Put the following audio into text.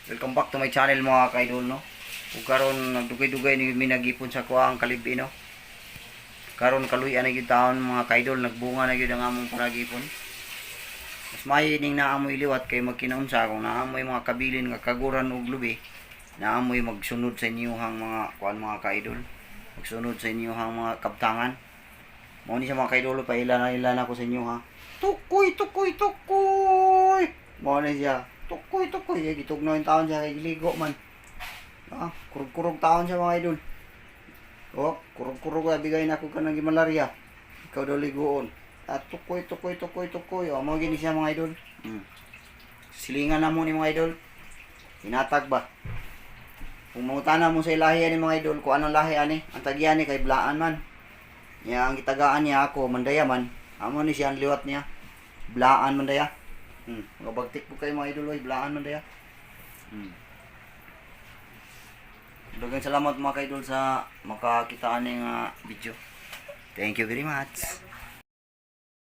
Welcome back to my channel mga kaidol no. Ug karon nagdugay-dugay ni minagipon sa kuang kalibi no. Karon kaluy-an na gyud taon mga kaidol, nagbunga na gyud ang among paragipon. Mas may ning naamoy liwat kay magkinaunsa kung naamoy mga kabilin nga kaguran ug lubi. Naamoy magsunod sa inyohang mga kuan mga kaidol. Magsunod sa inyohang mga kabtangan. Mao ni sa mga kaidol pa ilan ako sa inyo ha. Tukoy, tukoy, tukoy. Mao ni siya. Tukoy, tukoy. Gitugnaw yung taon siya kay giligo man. Kurog-kurog taon siya mga idol. Kurog-kurog bigay na ako ka ng malaria. Ikaw daw ligoon. Tukoy, tukoy, tukoy, tukoy. Mao gini siya mga idol. Silingan na mo ni mga idol. Hinatag ba? Kung mangutana mo sa ilahi ni mga idol, kung anong lahi ani, ang tagyan ni kay Blaan man. Niya ang gitagaan niya ako, Mandaya man. Amo ni siya ang liwat niya. Blaan Mandaya. Magabagtik po kayo mga idol, Blaan Mandaya. Daghang salamat mga kaidol sa makakitaan ng video. Thank you very much.